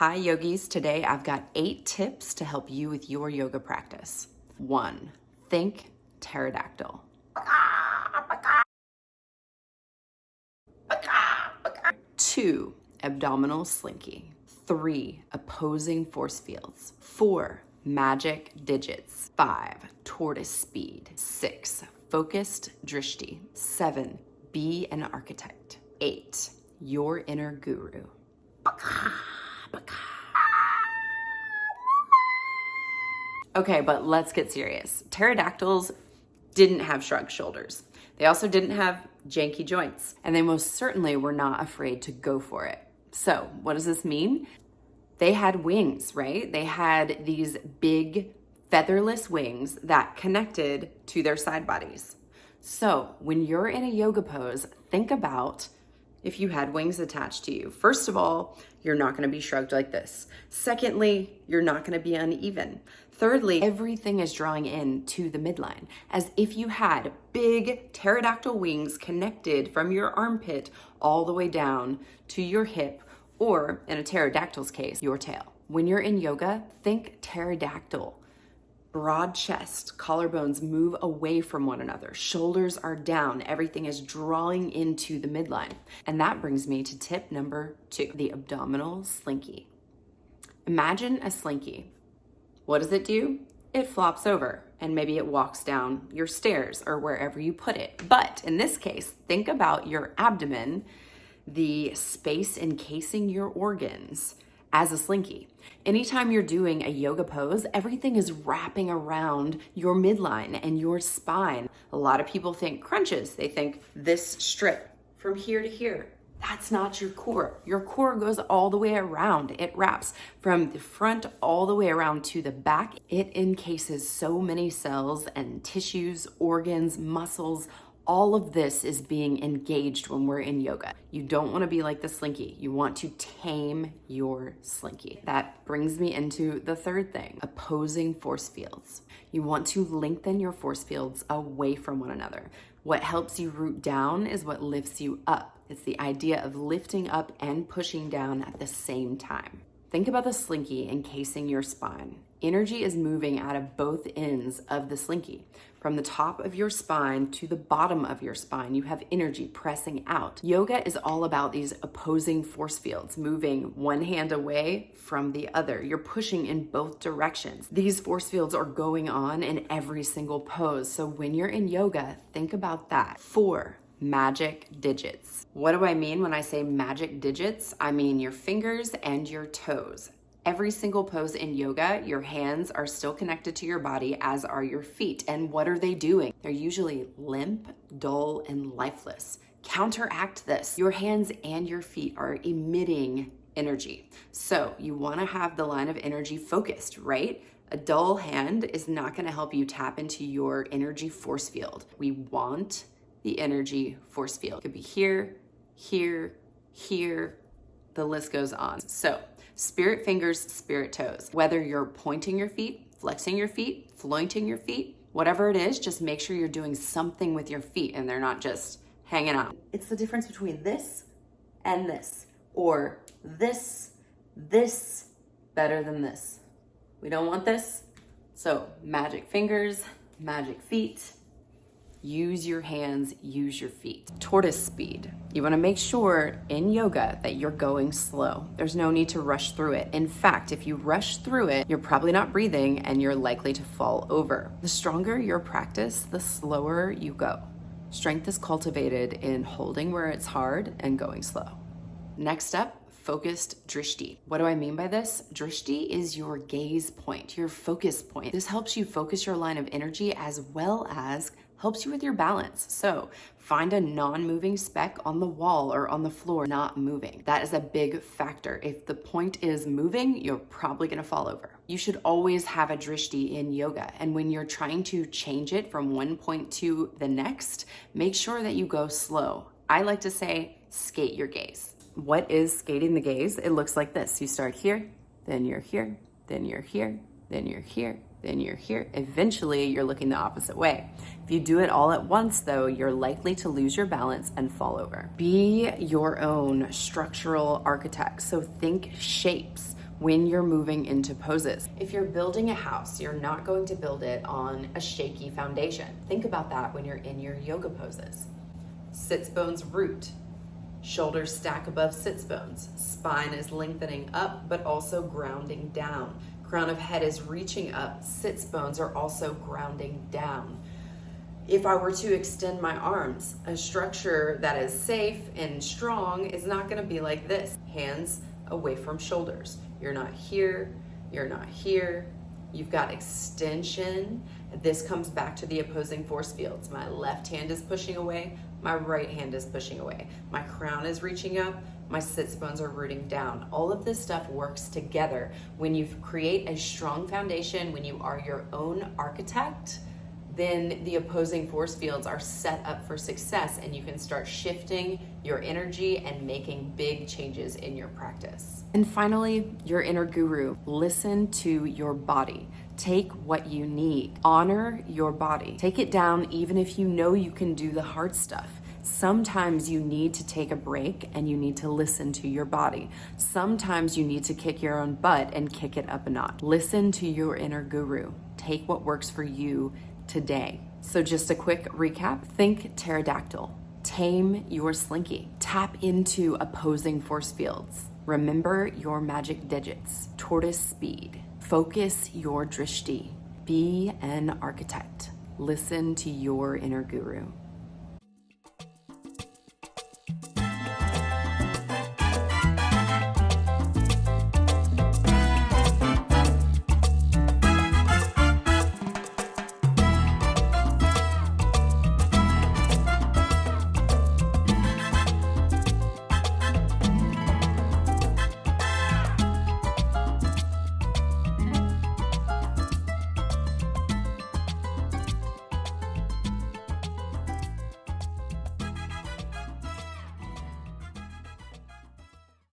Hi yogis, today I've got 8 tips to help you with your yoga practice. 1. Think pterodactyl. 2. Abdominal slinky. 3. Opposing force fields. 4. Magic digits. 5. Tortoise speed. 6. Focused drishti. 7. Be an architect. 8. Your inner guru. Okay, but let's get serious. Pterodactyls didn't have shrugged shoulders. They also didn't have janky joints, and they most certainly were not afraid to go for it. So what does this mean? They had wings, right? They had these big featherless wings that connected to their side bodies. So when you're in a yoga pose, think about if you had wings attached to you. First of all, you're not going to be shrugged like this. Secondly, you're not going to be uneven. Thirdly, everything is drawing in to the midline, as if you had big pterodactyl wings connected from your armpit all the way down to your hip, or in a pterodactyl's case, your tail. When you're in yoga, think pterodactyl. Broad chest, collarbones move away from one another, shoulders are down, everything is drawing into the midline. And that brings me to tip number 2, the abdominal slinky. Imagine a slinky. What does it do? It flops over, and maybe it walks down your stairs or wherever you put it. But in this case, think about your abdomen, the space encasing your organs, as a slinky. Anytime you're doing a yoga pose, everything is wrapping around your midline and your spine. A lot of people think crunches. They think this strip from here to here. That's not your core. Your core goes all the way around. It wraps from the front all the way around to the back. It encases so many cells and tissues, organs, muscles. All of this is being engaged when we're in yoga. You don't want to be like the slinky. You want to tame your slinky. That brings me into the third thing, opposing force fields. You want to lengthen your force fields away from one another. What helps you root down is what lifts you up. It's the idea of lifting up and pushing down at the same time. Think about the slinky encasing your spine. Energy is moving out of both ends of the slinky. From the top of your spine to the bottom of your spine, you have energy pressing out. Yoga is all about these opposing force fields, moving one hand away from the other. You're pushing in both directions. These force fields are going on in every single pose. So when you're in yoga, think about that. 4. Magic digits. What do I mean when I say magic digits? I mean your fingers and your toes. Every single pose in yoga, your hands are still connected to your body, as are your feet. And what are they doing? They're usually limp, dull, and lifeless. Counteract this. Your hands and your feet are emitting energy. So you want to have the line of energy focused, right? A dull hand is not going to help you tap into your energy force field. We want the energy force field. It could be here, here, here. The list goes on. So spirit fingers, spirit toes. Whether you're pointing your feet, flexing your feet, flointing your feet, whatever it is, just make sure you're doing something with your feet and they're not just hanging out. It's the difference between this and this, or this better than this. We don't want this. So magic fingers, magic feet. Use your hands, use your feet. Tortoise speed. You want to make sure in yoga that you're going slow. There's no need to rush through it. In fact, if you rush through it, you're probably not breathing and you're likely to fall over. The stronger your practice, the slower you go. Strength is cultivated in holding where it's hard and going slow. Next up, focused drishti. What do I mean by this? Drishti is your gaze point, your focus point. This helps you focus your line of energy as well as helps you with your balance. So find a non-moving speck on the wall or on the floor, not moving. That is a big factor. If the point is moving, you're probably gonna fall over. You should always have a drishti in yoga. And when you're trying to change it from one point to the next, make sure that you go slow. I like to say, skate your gaze. What is skating the gaze? It looks like this. You start here, then you're here, then you're here, then you're here, then you're here. Eventually, you're looking the opposite way. If you do it all at once, though, you're likely to lose your balance and fall over. Be your own structural architect. So think shapes. when you're moving into poses. If you're building a house, you're not going to build it on a shaky foundation. Think about that when you're in your yoga poses. Sits bones root. Shoulders stack above sits bones. Spine is lengthening up, but also grounding down. Crown of head is reaching up. Sits bones are also grounding down. If I were to extend my arms, a structure that is safe and strong is not going to be like this. Hands away from shoulders. You're not here. You're not here. You've got extension. This comes back to the opposing force fields. My left hand is pushing away. My right hand is pushing away. My crown is reaching up. My sits bones are rooting down. All of this stuff works together. When you create a strong foundation, when you are your own architect, then the opposing force fields are set up for success, and you can start shifting your energy and making big changes in your practice. And finally, your inner guru. Listen to your body. Take what you need. Honor your body. Take it down even if you know you can do the hard stuff. Sometimes you need to take a break and you need to listen to your body. Sometimes you need to kick your own butt and kick it up a notch. Listen to your inner guru. Take what works for you today. So just a quick recap. Think pterodactyl. Tame your slinky. Tap into opposing force fields. Remember your magic digits. Tortoise speed. Focus your drishti. Be an architect. Listen to your inner guru.